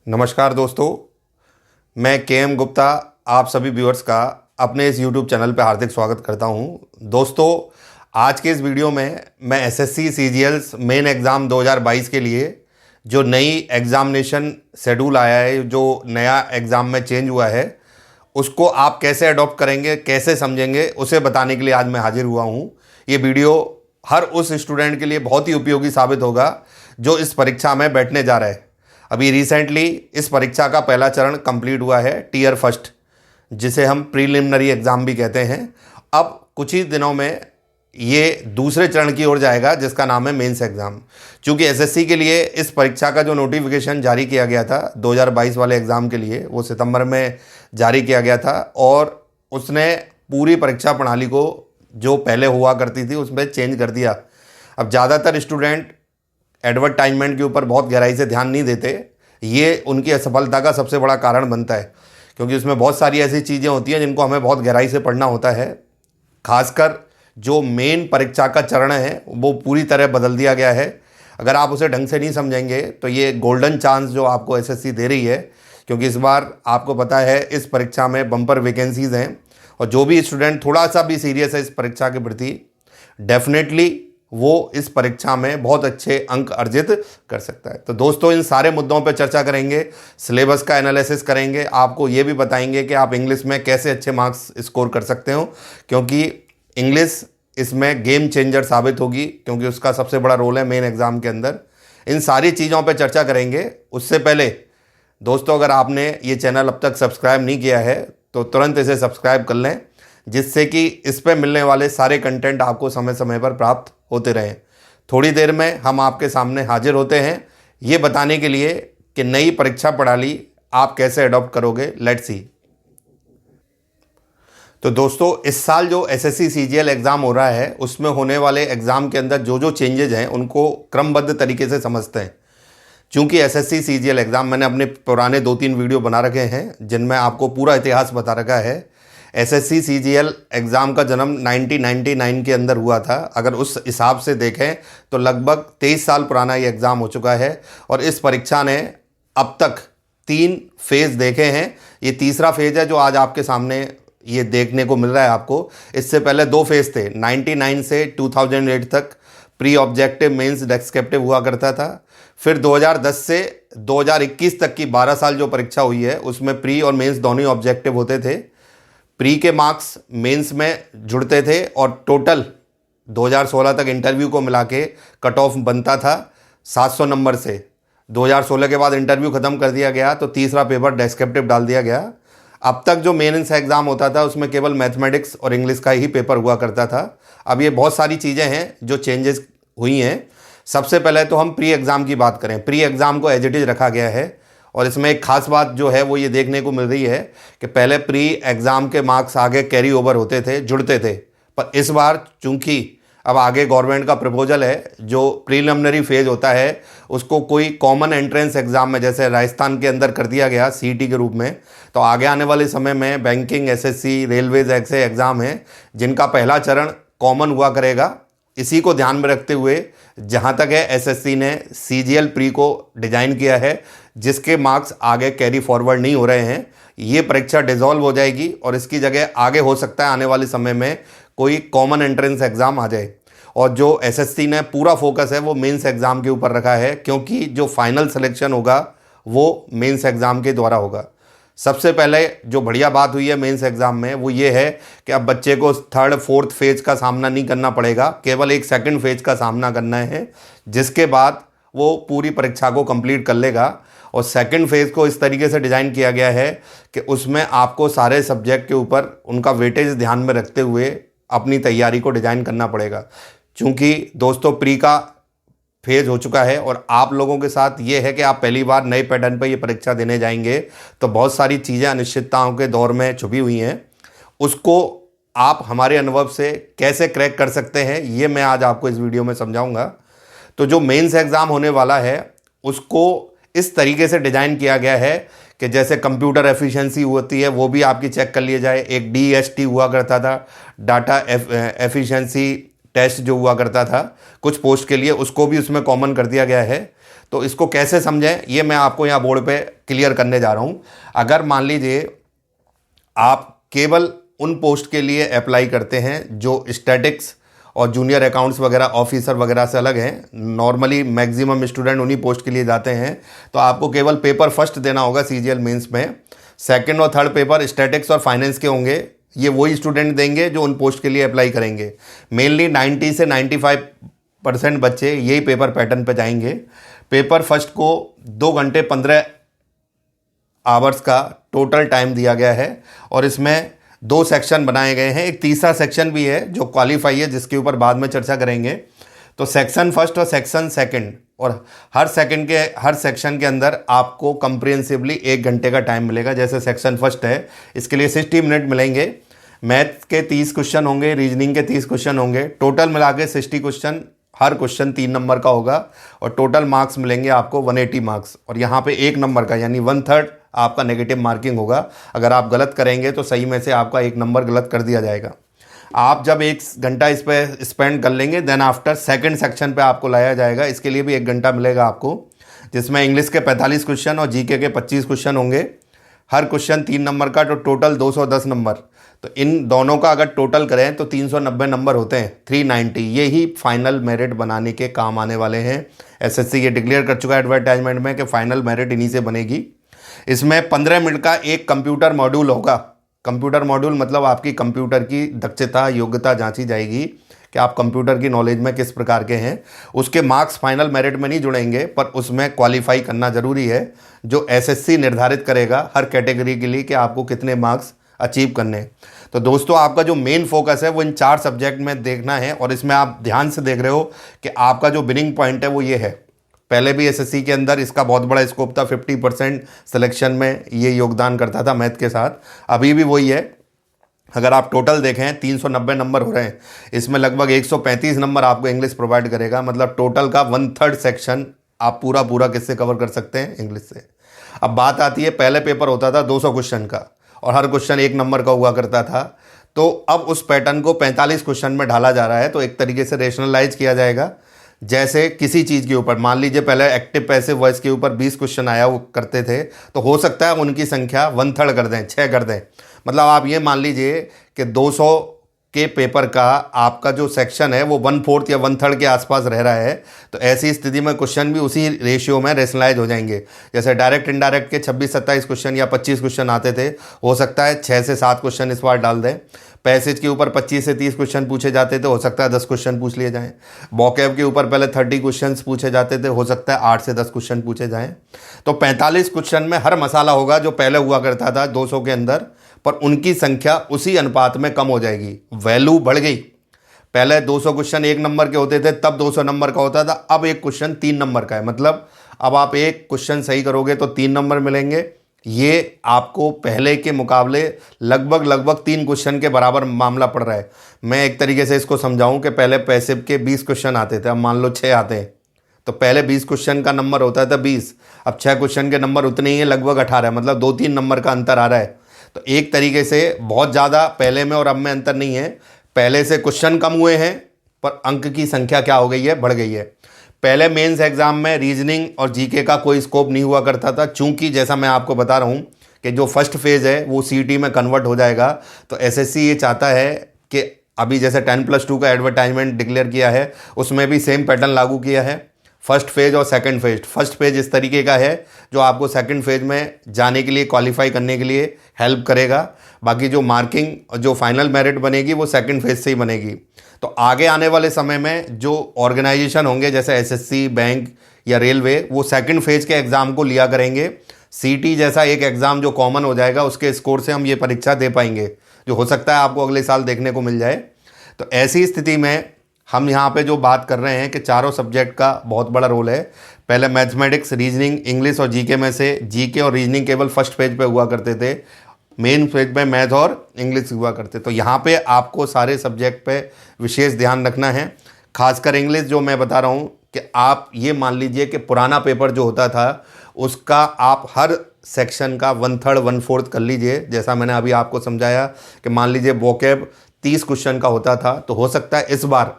नमस्कार दोस्तों, मैं के गुप्ता आप सभी व्यूअर्स का अपने इस यूट्यूब चैनल पर हार्दिक स्वागत करता हूं। दोस्तों, आज के इस वीडियो में मैं एसएससी सीजीएल्स मेन एग्ज़ाम 2022 के लिए जो नई एग्ज़ामिनेशन शेड्यूल आया है, जो नया एग्ज़ाम में चेंज हुआ है, उसको आप कैसे अडॉप्ट करेंगे, कैसे समझेंगे, उसे बताने के लिए आज मैं हाजिर हुआ हूँ। ये वीडियो हर उस स्टूडेंट के लिए बहुत ही उपयोगी साबित होगा जो इस परीक्षा में बैठने जा रहा है। अभी रिसेंटली इस परीक्षा का पहला चरण कंप्लीट हुआ है, टीयर फर्स्ट, जिसे हम प्रीलिमिनरी एग्ज़ाम भी कहते हैं। अब कुछ ही दिनों में ये दूसरे चरण की ओर जाएगा, जिसका नाम है मेंस एग्ज़ाम। चूँकि एसएससी के लिए इस परीक्षा का जो नोटिफिकेशन जारी किया गया था 2022 वाले एग्ज़ाम के लिए, वो सितंबर में जारी किया गया था और उसने पूरी परीक्षा प्रणाली को जो पहले हुआ करती थी उसमें चेंज कर दिया। अब ज़्यादातर स्टूडेंट एडवर्टाइजमेंट के ऊपर बहुत गहराई से ध्यान नहीं देते। ये उनकी असफलता का सबसे बड़ा कारण बनता है, क्योंकि उसमें बहुत सारी ऐसी चीज़ें होती हैं जिनको हमें बहुत गहराई से पढ़ना होता है। खासकर जो मेन परीक्षा का चरण है वो पूरी तरह बदल दिया गया है। अगर आप उसे ढंग से नहीं समझेंगे तो ये गोल्डन चांस जो आपको एसएससी दे रही है, क्योंकि इस बार आपको पता है इस परीक्षा में बम्पर वैकेंसीज़ हैं और जो भी स्टूडेंट थोड़ा सा भी सीरियस है इस परीक्षा के प्रति, डेफिनेटली वो इस परीक्षा में बहुत अच्छे अंक अर्जित कर सकता है। तो दोस्तों, इन सारे मुद्दों पर चर्चा करेंगे, सिलेबस का एनालिसिस करेंगे, आपको ये भी बताएंगे कि आप इंग्लिश में कैसे अच्छे मार्क्स स्कोर कर सकते हो, क्योंकि इंग्लिश इसमें गेम चेंजर साबित होगी, क्योंकि उसका सबसे बड़ा रोल है मेन एग्ज़ाम के अंदर। इन सारी चीज़ों पर चर्चा करेंगे। उससे पहले दोस्तों, अगर आपने ये चैनल अब तक सब्सक्राइब नहीं किया है तो तुरंत इसे सब्सक्राइब कर लें, जिससे कि इस पर मिलने वाले सारे कंटेंट आपको समय समय पर प्राप्त होते रहें। थोड़ी देर में हम आपके सामने हाजिर होते हैं ये बताने के लिए कि नई परीक्षा प्रणाली आप कैसे अडॉप्ट करोगे। Let's see. तो दोस्तों, इस साल जो एसएससी सीजीएल एग्ज़ाम हो रहा है उसमें होने वाले एग्ज़ाम के अंदर जो जो चेंजेज हैं उनको क्रमबद्ध तरीके से समझते हैं। चूँकि एसएससी सीजीएल एग्ज़ाम, मैंने अपने पुराने 2-3 वीडियो बना रखे हैं जिनमें आपको पूरा इतिहास बता रखा है। एसएससी सीजीएल एग्ज़ाम का जन्म 1999 के अंदर हुआ था। अगर उस हिसाब से देखें तो लगभग 23 साल पुराना ये एग्ज़ाम हो चुका है और इस परीक्षा ने अब तक 3 फेज़ देखे हैं। ये तीसरा फेज़ है जो आज आपके सामने ये देखने को मिल रहा है आपको। इससे पहले 2 फेज़ थे। 99 से 2008 तक प्री ऑब्जेक्टिव, मेंस, डेस्क्रिप्टिव हुआ करता था। फिर 2010 से 2021 तक की 12 साल जो परीक्षा हुई है उसमें प्री और मेंस दोनों ही ऑब्जेक्टिव होते थे। प्री के मार्क्स मेंस में जुड़ते थे और टोटल 2016 तक इंटरव्यू को मिला के कट ऑफ बनता था 700 नंबर से। 2016 के बाद इंटरव्यू ख़त्म कर दिया गया तो तीसरा पेपर डेस्क्रिप्टिव डाल दिया गया। अब तक जो मेंस एग्ज़ाम होता था उसमें केवल मैथमेटिक्स और इंग्लिश का ही पेपर हुआ करता था। अब ये बहुत सारी चीज़ें हैं जो चेंजेस हुई हैं। सबसे पहले तो हम प्री एग्ज़ाम की बात करें। प्री एग्ज़ाम को एज इट इज़ रखा गया है और इसमें एक खास बात जो है वो ये देखने को मिल रही है कि पहले प्री एग्ज़ाम के मार्क्स आगे कैरी ओवर होते थे, जुड़ते थे, पर इस बार चूंकि अब आगे गवर्नमेंट का प्रपोजल है जो प्रीलिमिनरी फेज़ होता है उसको कोई कॉमन एंट्रेंस एग्ज़ाम में, जैसे राजस्थान के अंदर कर दिया गया सीईटी के रूप में, तो आगे आने वाले समय में बैंकिंग, एसएससी, रेलवेज ऐसे एग्ज़ाम हैं जिनका पहला चरण कॉमन हुआ करेगा। इसी को ध्यान में रखते हुए जहाँ तक है एसएससी ने सीजीएल प्री को डिज़ाइन किया है जिसके मार्क्स आगे कैरी फॉरवर्ड नहीं हो रहे हैं। ये परीक्षा डिसॉल्व हो जाएगी और इसकी जगह आगे हो सकता है आने वाले समय में कोई कॉमन एंट्रेंस एग्ज़ाम आ जाए। और जो एसएससी ने पूरा फोकस है वो मेंस एग्ज़ाम के ऊपर रखा है, क्योंकि जो फाइनल सिलेक्शन होगा वो मेंस एग्ज़ाम के द्वारा होगा। सबसे पहले जो बढ़िया बात हुई है मेंस एग्ज़ाम में वो ये है कि अब बच्चे को 3rd 4th फेज़ का सामना नहीं करना पड़ेगा, केवल एक 2nd फेज़ का सामना करना है, जिसके बाद वो पूरी परीक्षा को कंप्लीट कर लेगा। और 2nd फेज़ को इस तरीके से डिज़ाइन किया गया है कि उसमें आपको सारे सब्जेक्ट के ऊपर उनका वेटेज ध्यान में रखते हुए अपनी तैयारी को डिज़ाइन करना पड़ेगा। चूँकि दोस्तों प्री का फेज़ हो चुका है और आप लोगों के साथ ये है कि आप पहली बार नए पैटर्न पर ये परीक्षा देने जाएंगे, तो बहुत सारी चीज़ें अनिश्चितताओं के दौर में छुपी हुई हैं। उसको आप हमारे अनुभव से कैसे क्रैक कर सकते हैं ये मैं आज आपको इस वीडियो में समझाऊंगा। तो जो मेंस एग्ज़ाम होने वाला है उसको इस तरीके से डिज़ाइन किया गया है कि जैसे कंप्यूटर एफिशिएंसी होती है वो भी आपकी चेक कर लिया जाए। एक DST हुआ करता था, डाटा एफिशिएंसी टेस्ट जो हुआ करता था कुछ पोस्ट के लिए, उसको भी उसमें कॉमन कर दिया गया है। तो इसको कैसे समझें ये मैं आपको यहाँ बोर्ड पे क्लियर करने जा रहा हूँ। अगर मान लीजिए आप केवल उन पोस्ट के लिए अप्लाई करते हैं जो स्टैटिक्स और जूनियर अकाउंट्स वगैरह ऑफिसर वगैरह से अलग हैं, नॉर्मली मैक्सिमम स्टूडेंट उन्हीं पोस्ट के लिए जाते हैं, तो आपको केवल पेपर फर्स्ट देना होगा सीजीएल मेंस में। सेकंड और थर्ड पेपर स्टैटिक्स और फाइनेंस के होंगे, ये वही स्टूडेंट देंगे जो उन पोस्ट के लिए अप्लाई करेंगे। मेनली 90 से 95% बच्चे यही पेपर पैटर्न पे जाएंगे। पेपर फर्स्ट को 2 घंटे 15 आवर्स का टोटल टाइम दिया गया है और इसमें 2 सेक्शन बनाए गए हैं। एक तीसरा सेक्शन भी है जो क्वालिफाई है, जिसके ऊपर बाद में चर्चा करेंगे। तो सेक्शन फर्स्ट और सेक्शन सेकंड, और हर सेक्शन के अंदर आपको कंप्रिहेंसिवली 1 घंटे का टाइम मिलेगा। जैसे सेक्शन फर्स्ट है, इसके लिए 60 मिनट मिलेंगे। मैथ के 30 क्वेश्चन होंगे, रीजनिंग के 30 क्वेश्चन होंगे, टोटल मिला के 60 क्वेश्चन, हर क्वेश्चन 3 नंबर का होगा और टोटल मार्क्स मिलेंगे आपको 180 मार्क्स। और यहाँ पे 1 नंबर का यानी 1/3 आपका नेगेटिव मार्किंग होगा। अगर आप गलत करेंगे तो सही में से आपका 1 नंबर गलत कर दिया जाएगा। आप जब 1 घंटा इस पर स्पेंड कर लेंगे, देन आफ्टर सेकंड सेक्शन पे आपको लाया जाएगा। इसके लिए भी 1 घंटा मिलेगा आपको, जिसमें इंग्लिश के 45 क्वेश्चन और जीके के 25 क्वेश्चन होंगे। हर क्वेश्चन 3 नंबर का, तो टोटल 210 नंबर। तो इन दोनों का अगर टोटल करें तो 390 नंबर होते हैं, 390। ये ही फाइनल मेरिट बनाने के काम आने वाले हैं। एसएससी ये डिक्लेयर कर चुका है एडवर्टाइजमेंट में कि फाइनल मेरिट इन्हीं से बनेगी। इसमें 15 मिनट का एक कंप्यूटर मॉड्यूल होगा। कंप्यूटर मॉड्यूल मतलब आपकी कंप्यूटर की दक्षता, योग्यता जांची जाएगी कि आप कंप्यूटर की नॉलेज में किस प्रकार के हैं। उसके मार्क्स फाइनल मेरिट में नहीं जुड़ेंगे, पर उसमें क्वालिफाई करना ज़रूरी है, जो एसएससी निर्धारित करेगा हर कैटेगरी के लिए कि आपको कितने मार्क्स अचीव करने। तो दोस्तों, आपका जो मेन फोकस है वो इन 4 सब्जेक्ट में देखना है। और इसमें आप ध्यान से देख रहे हो कि आपका जो विनिंग पॉइंट है वो ये है। पहले भी एसएससी के अंदर इसका बहुत बड़ा स्कोप था, 50% सिलेक्शन में ये योगदान करता था मैथ के साथ, अभी भी वही है। अगर आप टोटल देखें 390 नंबर हो रहे हैं, इसमें लगभग 135 नंबर आपको इंग्लिश प्रोवाइड करेगा। मतलब टोटल का 1/3 सेक्शन आप पूरा किससे कवर कर सकते हैं, इंग्लिश से। अब बात आती है, पहले पेपर होता था 200 क्वेश्चन का और हर क्वेश्चन 1 नंबर का हुआ करता था। तो अब उस पैटर्न को 45 क्वेश्चन में ढाला जा रहा है। तो एक तरीके से रेशनलाइज किया जाएगा। जैसे किसी चीज़ के ऊपर, मान लीजिए पहले एक्टिव पैसिव वॉइस के ऊपर 20 क्वेश्चन आया वो करते थे, तो हो सकता है उनकी संख्या 1/3 कर दें, 6 कर दें। मतलब आप ये मान लीजिए कि 200 के पेपर का आपका जो सेक्शन है वो 1/4 या 1/3 के आसपास रह रहा है। तो ऐसी स्थिति में क्वेश्चन भी उसी रेशियो में रेशनलाइज हो जाएंगे। जैसे डायरेक्ट इनडायरेक्ट के 26-27 क्वेश्चन या 25 क्वेश्चन आते थे, हो सकता है 6 से 7 क्वेश्चन इस बार डाल दें। पैसेज के ऊपर 25 से 30 क्वेश्चन पूछे जाते थे, हो सकता है 10 क्वेश्चन पूछ लिए जाएं। वोकैब के ऊपर पहले 30 क्वेश्चन पूछे जाते थे, हो सकता है 8 से 10 क्वेश्चन पूछे जाएं। तो 45 क्वेश्चन में हर मसाला होगा जो पहले हुआ करता था 200 के अंदर, पर उनकी संख्या उसी अनुपात में कम हो जाएगी, वैल्यू बढ़ गई। पहले 200 क्वेश्चन 1 नंबर के होते थे, तब 200 नंबर का होता था। अब एक क्वेश्चन 3 नंबर का है, मतलब अब आप एक क्वेश्चन सही करोगे तो 3 नंबर मिलेंगे। ये आपको पहले के मुकाबले लगभग 3 क्वेश्चन के बराबर मामला पड़ रहा है। मैं एक तरीके से इसको समझाऊं कि पहले पैसिव के 20 क्वेश्चन आते थे, अब मान लो 6 आते हैं। तो पहले 20 क्वेश्चन का नंबर होता था 20, अब 6 क्वेश्चन के नंबर उतने ही है, लगभग 18, मतलब 2-3 नंबर का अंतर आ रहा है। तो एक तरीके से बहुत ज़्यादा पहले में और अब में अंतर नहीं है। पहले से क्वेश्चन कम हुए हैं, पर अंक की संख्या क्या हो गई है, बढ़ गई है। पहले मेंस एग्जाम में रीजनिंग और जीके का कोई स्कोप नहीं हुआ करता था, चूंकि जैसा मैं आपको बता रहा हूँ कि जो फर्स्ट फेज़ है वो सीटी में कन्वर्ट हो जाएगा। तो एसएससी ये चाहता है कि अभी जैसे 10+2 का एडवर्टाइजमेंट डिक्लेयर किया है, उसमें भी सेम पैटर्न लागू किया है, फर्स्ट फेज़ और सेकंड फेज़। फर्स्ट फेज़ इस तरीके का है जो आपको सेकंड फेज़ में जाने के लिए, क्वालिफाई करने के लिए हेल्प करेगा। बाकी जो मार्किंग, जो फाइनल मेरिट बनेगी वो सेकंड फेज़ से ही बनेगी। तो आगे आने वाले समय में जो ऑर्गेनाइजेशन होंगे जैसे एसएससी, बैंक या रेलवे, वो सेकंड फेज़ के एग्ज़ाम को लिया करेंगे। सीटी जैसा एक एग्ज़ाम जो कॉमन हो जाएगा, उसके स्कोर से हम ये परीक्षा दे पाएंगे, जो हो सकता है आपको अगले साल देखने को मिल जाए। तो ऐसी स्थिति में हम यहाँ पे जो बात कर रहे हैं कि चारों सब्जेक्ट का बहुत बड़ा रोल है। पहले मैथमेटिक्स, रीजनिंग, इंग्लिश और जीके में से जीके और रीजनिंग केवल फर्स्ट पेज पे हुआ करते थे, मेन पेज पे मैथ और इंग्लिश हुआ करते। तो यहाँ पे आपको सारे सब्जेक्ट पे विशेष ध्यान रखना है। खासकर इंग्लिश जो मैं बता रहा हूँ कि आप ये मान लीजिए कि पुराना पेपर जो होता था उसका आप हर सेक्शन का 1/3 1/4 कर लीजिए। जैसा मैंने अभी आपको समझाया कि मान लीजिए वोकैब 30 क्वेश्चन का होता था, तो हो सकता है इस बार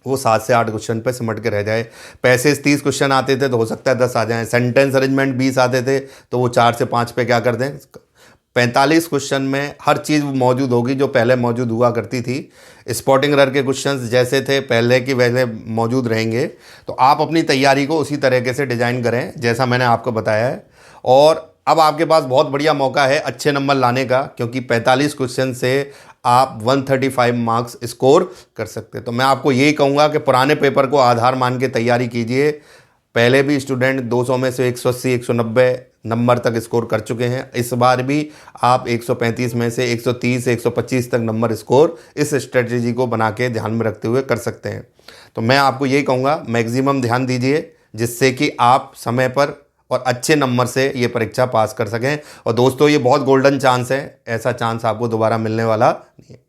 वो 7 से 8 क्वेश्चन पे सिमट के रह जाए। पैसेज 30 क्वेश्चन आते थे तो हो सकता है 10 आ जाएं। सेंटेंस अरेंजमेंट 20 आते थे तो वो 4 से 5 पे क्या कर दें। 45 क्वेश्चन में हर चीज़ मौजूद होगी जो पहले मौजूद हुआ करती थी। स्पॉटिंग एरर के क्वेश्चंस जैसे थे पहले की वैसे मौजूद रहेंगे। तो आप अपनी तैयारी को उसी तरीके से डिज़ाइन करें जैसा मैंने आपको बताया है। और अब आपके पास बहुत बढ़िया मौका है अच्छे नंबर लाने का, क्योंकि 45 क्वेश्चन से आप 135 मार्क्स स्कोर कर सकते हैं। तो मैं आपको यही कहूँगा कि पुराने पेपर को आधार मान के तैयारी कीजिए। पहले भी स्टूडेंट 200 में से 180 190 नंबर तक स्कोर कर चुके हैं। इस बार भी आप 135 में से 130 125 तक नंबर स्कोर इस स्ट्रेटजी को बना के ध्यान में रखते हुए कर सकते हैं। तो मैं आपको यही कहूँगा मैक्सिमम ध्यान दीजिए जिससे कि आप समय पर और अच्छे नंबर से ये परीक्षा पास कर सकें। और दोस्तों ये बहुत गोल्डन चांस है, ऐसा चांस आपको दोबारा मिलने वाला नहीं है।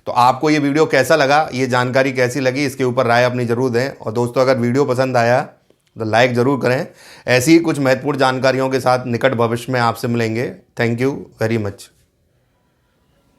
तो आपको ये वीडियो कैसा लगा, ये जानकारी कैसी लगी, इसके ऊपर राय अपनी जरूर दें। और दोस्तों अगर वीडियो पसंद आया तो लाइक ज़रूर करें। ऐसी ही कुछ महत्वपूर्ण जानकारियों के साथ निकट भविष्य में आपसे मिलेंगे। Thank you very much.